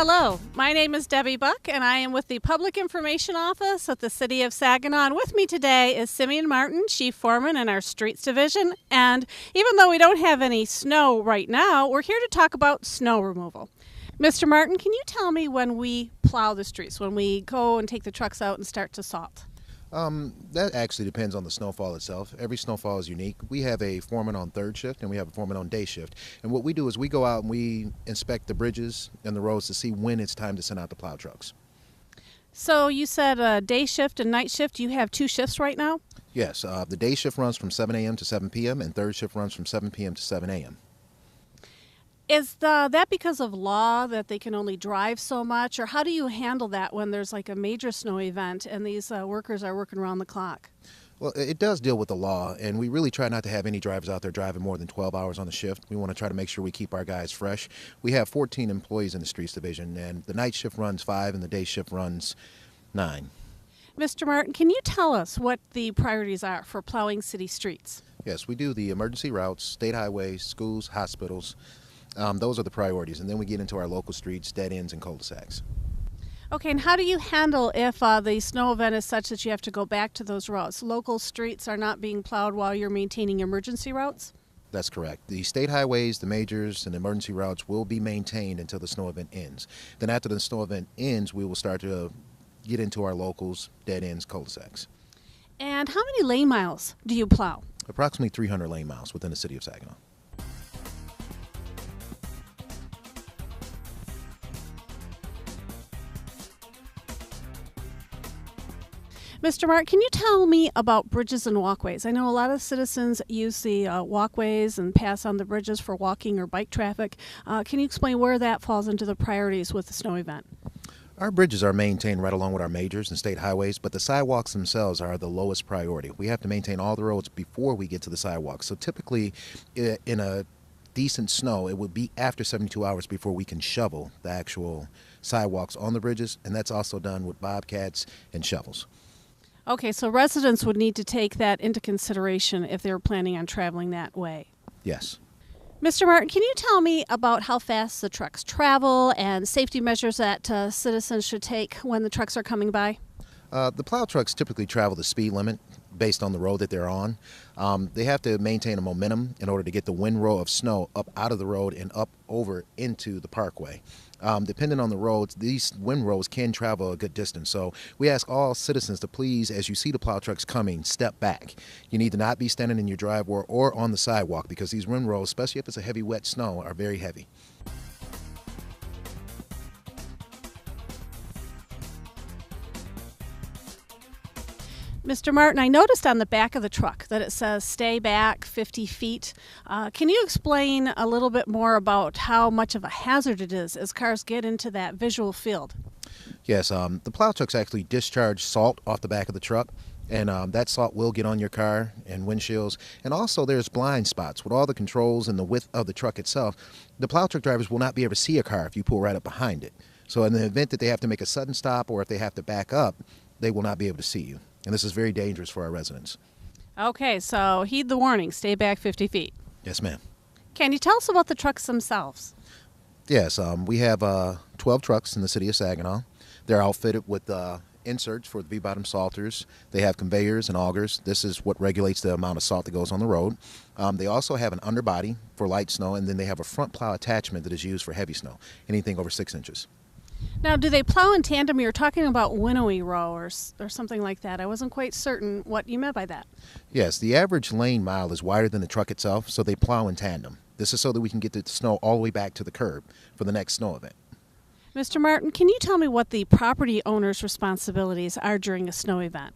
Hello, my name is Debbie Buck, and I am with the Public Information Office at the City of Saginaw. And with me today is Simeon Martin, Chief Foreman in our Streets Division. And even though we don't have any snow right now, we're here to talk about snow removal. Mr. Martin, can you tell me when we plow the streets, when we go and take the trucks out and start to salt? That actually depends on the snowfall itself. Every snowfall is unique. We have a foreman on third shift and we have a foreman on day shift. And what we do is we go out and we inspect the bridges and the roads to see when it's time to send out the plow trucks. So you said day shift and night shift. You have two shifts right now? Yes, the day shift runs from 7 a.m. to 7 p.m. and third shift runs from 7 p.m. to 7 a.m. Is that because of law that they can only drive so much, or how do you handle that when there's like a major snow event and these workers are working around the clock? Well, it does deal with the law, and we really try not to have any drivers out there driving more than 12 hours on the shift. We want to try to make sure we keep our guys fresh. We have 14 employees in the Streets Division, and the night shift runs 5 and the day shift runs 9. Mr. Martin, can you tell us what the priorities are for plowing city streets? Yes, we do the emergency routes, state highways, schools, hospitals. Those are the priorities, and then we get into our local streets, dead ends, and cul-de-sacs. Okay, and how do you handle if the snow event is such that you have to go back to those routes? Local streets are not being plowed while you're maintaining emergency routes? That's correct. The state highways, the majors, and emergency routes will be maintained until the snow event ends. Then after the snow event ends, we will start to get into our locals, dead ends, cul-de-sacs. And how many lane miles do you plow? Approximately 300 lane miles within the City of Saginaw. Mr. Mark, can you tell me about bridges and walkways? I know a lot of citizens use the walkways and pass on the bridges for walking or bike traffic. Can you explain where that falls into the priorities with the snow event? Our bridges are maintained right along with our majors and state highways, but the sidewalks themselves are the lowest priority. We have to maintain all the roads before we get to the sidewalks. So typically, in a decent snow, it would be after 72 hours before we can shovel the actual sidewalks on the bridges, and that's also done with bobcats and shovels. Okay, so residents would need to take that into consideration if they were planning on traveling that way. Yes. Mr. Martin, can you tell me about how fast the trucks travel and safety measures that citizens should take when the trucks are coming by? The plow trucks typically travel the speed limit based on the road that they're on. They have to maintain a momentum in order to get the windrow of snow up out of the road and up over into the parkway. Depending on the roads, these windrows can travel a good distance. So we ask all citizens to please, as you see the plow trucks coming, step back. You need to not be standing in your driveway or on the sidewalk because these windrows, especially if it's a heavy wet snow, are very heavy. Mr. Martin, I noticed on the back of the truck that it says stay back 50 feet. Can you explain a little bit more about how much of a hazard it is as cars get into that visual field? Yes, the plow trucks actually discharge salt off the back of the truck, and that salt will get on your car and windshields. And also there's blind spots. With all the controls and the width of the truck itself, the plow truck drivers will not be able to see a car if you pull right up behind it. So in the event that they have to make a sudden stop or if they have to back up, they will not be able to see you. And this is very dangerous for our residents. Okay, so heed the warning, stay back 50 feet. Yes, ma'am. Can you tell us about the trucks themselves? Yes, we have 12 trucks in the City of Saginaw. They're outfitted with inserts for the V-bottom salters. They have conveyors and augers. This is what regulates the amount of salt that goes on the road. They also have an underbody for light snow, and then they have a front plow attachment that is used for heavy snow, anything over 6 inches. Now, do they plow in tandem? You're talking about winnowing row or something like that. I wasn't quite certain what you meant by that. Yes, the average lane mile is wider than the truck itself, so they plow in tandem. This is so that we can get the snow all the way back to the curb for the next snow event. Mr. Martin, can you tell me what the property owner's responsibilities are during a snow event?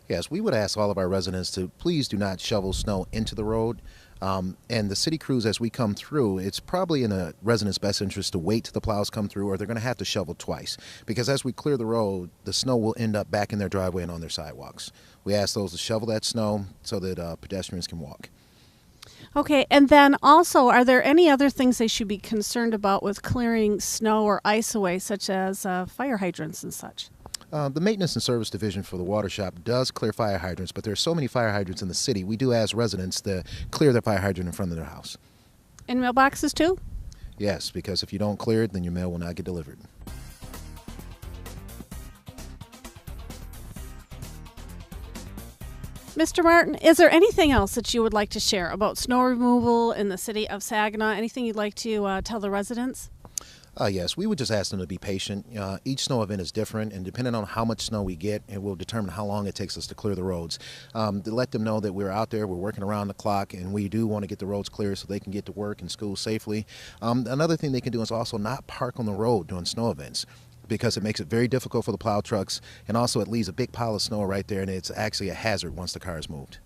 Yes, we would ask all of our residents to please do not shovel snow into the road. And the city crews, as we come through, it's probably in a resident's best interest to wait till the plows come through, or they're going to have to shovel twice. Because as we clear the road, the snow will end up back in their driveway and on their sidewalks. We ask those to shovel that snow so that pedestrians can walk. Okay, and then also, are there any other things they should be concerned about with clearing snow or ice away, such as fire hydrants and such? The Maintenance and Service Division for the Water Shop does clear fire hydrants, but there are so many fire hydrants in the city, we do ask residents to clear their fire hydrant in front of their house. And mailboxes too? Yes, because if you don't clear it, then your mail will not get delivered. Mr. Martin, is there anything else that you would like to share about snow removal in the city of Saginaw? Anything you'd like to tell the residents? Yes, we would just ask them to be patient. Each snow event is different, and depending on how much snow we get, it will determine how long it takes us to clear the roads. To let them know that we're out there, we're working around the clock, and we do want to get the roads clear so they can get to work and school safely. Another thing they can do is also not park on the road during snow events, because it makes it very difficult for the plow trucks, and also it leaves a big pile of snow right there, and it's actually a hazard once the car is moved.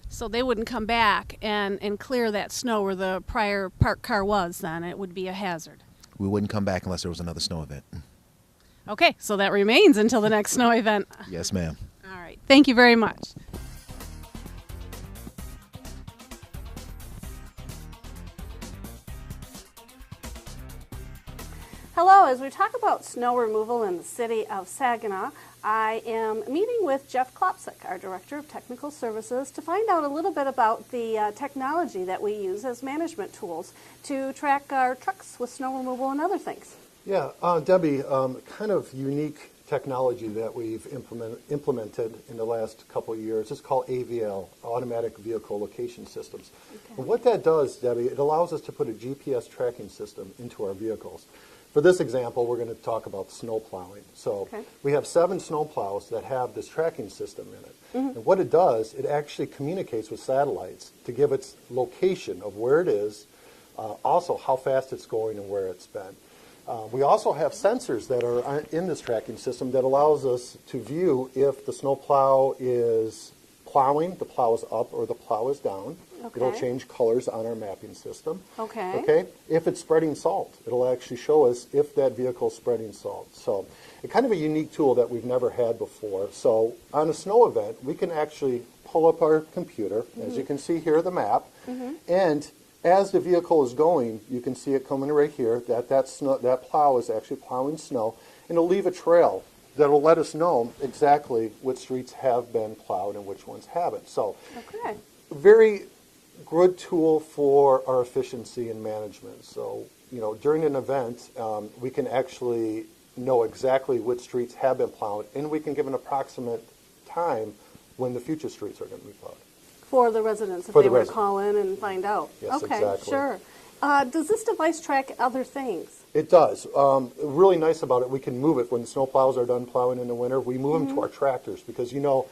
So they wouldn't come back and clear that snow where the prior parked car was, then it would be a hazard. We wouldn't come back unless there was another snow event. Okay, so that remains until the next snow event. Yes, ma'am. All right, thank you very much. Hello, as we talk about snow removal in the city of Saginaw, I am meeting with Jeff Klopsick, our Director of Technical Services, to find out a little bit about the technology that we use as management tools to track our trucks with snow removal and other things. Yeah, Debbie, kind of unique technology that we've implemented in the last couple of years is called AVL, Automatic Vehicle Location Systems. Okay. And what that does, Debbie, it allows us to put a GPS tracking system into our vehicles. For this example, we're going to talk about snow plowing. So we have 7 snow plows that have this tracking system in it. And what it does, it actually communicates with satellites to give its location of where it is, also how fast it's going and where it's been. We also have sensors that are in this tracking system that allows us to view if the snow plow is plowing, the plow is up or the plow is down. Okay. It'll change colors on our mapping system. Okay. Okay. If it's spreading salt, it'll actually show us if that vehicle is spreading salt. So it's kind of a unique tool that we've never had before. So on a snow event, we can actually pull up our computer, as you can see here, the map, and as the vehicle is going, you can see it coming right here, that plow is actually plowing snow, and it'll leave a trail that will let us know exactly which streets have been plowed and which ones haven't. So very good tool for our efficiency and management. So, during an event, we can actually know exactly which streets have been plowed, and we can give an approximate time when the future streets are going to be plowed. For the residents, if they were to call in and find out. Yes, okay, exactly. Sure. Does this device track other things? It does. Really nice about it, we can move it when the snow plows are done plowing in the winter. We move them to our tractors because you know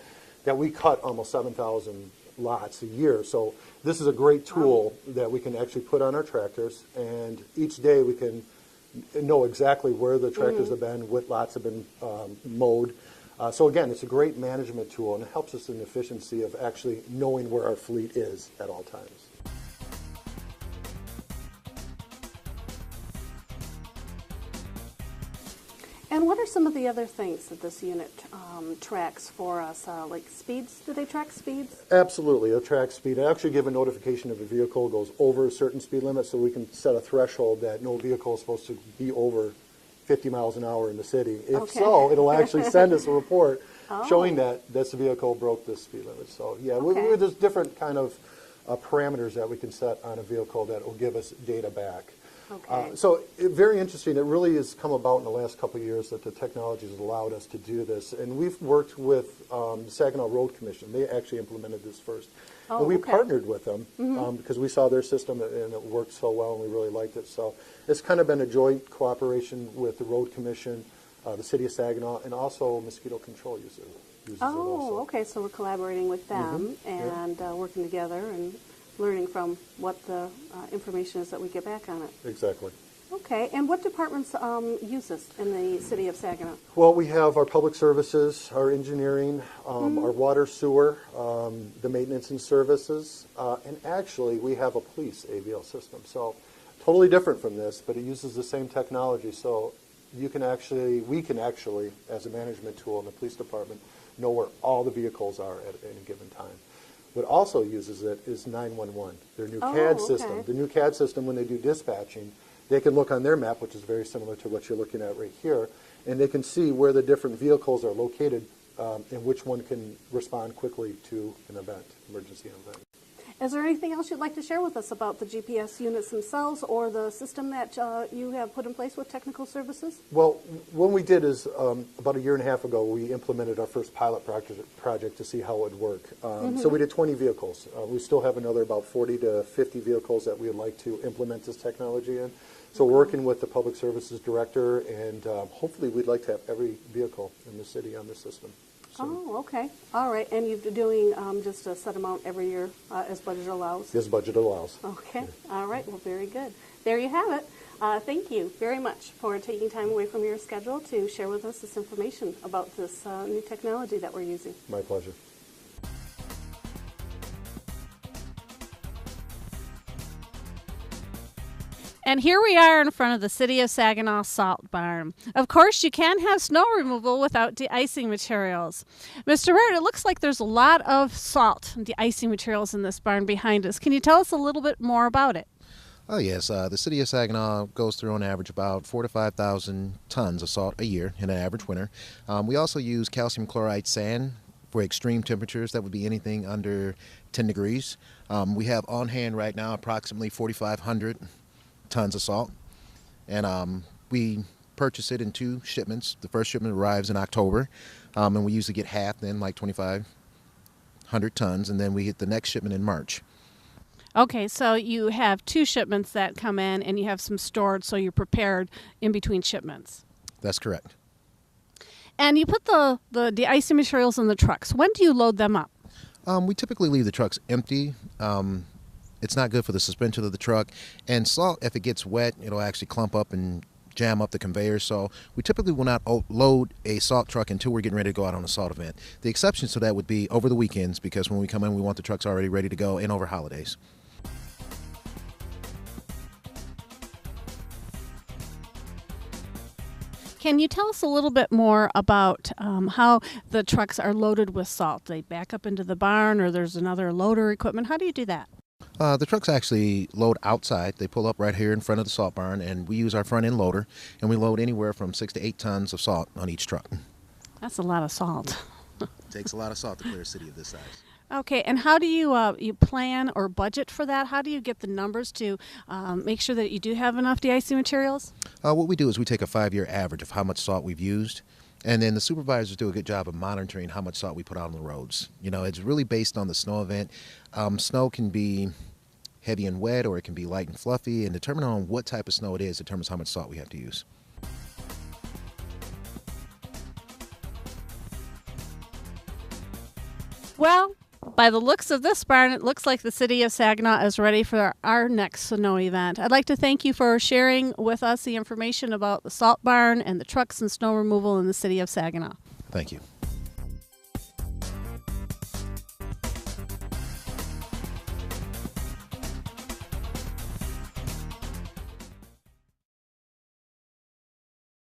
that we cut almost 7,000 lots a year. So this is a great tool that we can actually put on our tractors, and each day we can know exactly where the tractors have been, what lots have been mowed. So again, it's a great management tool, and it helps us in the efficiency of actually knowing where our fleet is at all times. And what are some of the other things that this unit tracks for us, like speeds? Do they track speeds? Absolutely, it'll track speed. It'll actually give a notification if a vehicle goes over a certain speed limit, so we can set a threshold that no vehicle is supposed to be over 50 miles an hour in the city. If so, it'll actually send us a report showing that this vehicle broke this speed limit. So yeah, there's different kind of parameters that we can set on a vehicle that will give us data back. So very interesting. It really has come about in the last couple of years that the technology has allowed us to do this. And we've worked with the Saginaw Road Commission. They actually implemented this first. And we partnered with them because we saw their system and it worked so well and we really liked it. So it's kind of been a joint cooperation with the Road Commission, the City of Saginaw, and also Mosquito Control uses it also. Okay. So we're collaborating with them and working together and learning from what the information is that we get back on it. Exactly. Okay, and what departments use this in the city of Saginaw? Well, we have our public services, our engineering, our water sewer, the maintenance and services, and actually we have a police AVL system. So totally different from this, but it uses the same technology. So we can actually, as a management tool in the police department, know where all the vehicles are at any given time. What also uses it is 911, their new CAD system. The new CAD system, when they do dispatching, they can look on their map, which is very similar to what you're looking at right here, and they can see where the different vehicles are located and which one can respond quickly to an event, emergency event. Is there anything else you'd like to share with us about the GPS units themselves or the system that you have put in place with technical services? Well, what we did is about a year and a half ago, we implemented our first pilot project to see how it would work. So we did 20 vehicles. We still have another about 40 to 50 vehicles that we would like to implement this technology in. So we're working with the Public Services Director, and hopefully we'd like to have every vehicle in the city on this system. Oh, okay. All right. And you're doing just a set amount every year as budget allows? As budget allows. Okay. All right. Well, very good. There you have it. Thank you very much for taking time away from your schedule to share with us this information about this new technology that we're using. My pleasure. And here we are in front of the City of Saginaw Salt Barn. Of course, you can't have snow removal without de-icing materials. Mr. Martin, it looks like there's a lot of salt and de-icing materials in this barn behind us. Can you tell us a little bit more about it? Oh yes, the City of Saginaw goes through on average about 4,000 to 5,000 tons of salt a year in an average winter. We also use calcium chloride sand for extreme temperatures. That would be anything under 10 degrees. We have on hand right now approximately 4,500 tons of salt, and we purchase it in 2 shipments. The first shipment arrives in October, and we usually get half then, like 2,500 tons, and then we get the next shipment in March. Okay, so you have 2 shipments that come in and you have some stored so you're prepared in between shipments. That's correct. And you put the de-icing materials in the trucks. When do you load them up? We typically leave the trucks empty. It's not good for the suspension of the truck. And salt, if it gets wet, it'll actually clump up and jam up the conveyor. So we typically will not load a salt truck until we're getting ready to go out on a salt event. The exceptions to that would be over the weekends, because when we come in, we want the trucks already ready to go, and over holidays. Can you tell us a little bit more about how the trucks are loaded with salt? They back up into the barn, or there's another loader equipment? How do you do that? The trucks actually load outside. They pull up right here in front of the salt barn, and we use our front end loader, and we load anywhere from 6 to 8 tons of salt on each truck. That's a lot of salt. It takes a lot of salt to clear a city of this size. Okay, and how do you plan or budget for that? How do you get the numbers to make sure that you do have enough de-icing materials? What we do is we take a 5-year average of how much salt we've used, and then the supervisors do a good job of monitoring how much salt we put out on the roads. You know, it's really based on the snow event. Snow can be heavy and wet, or it can be light and fluffy, and depending on what type of snow it is determines how much salt we have to use. Well, by the looks of this barn, it looks like the City of Saginaw is ready for our next snow event. I'd like to thank you for sharing with us the information about the salt barn and the trucks and snow removal in the City of Saginaw. Thank you.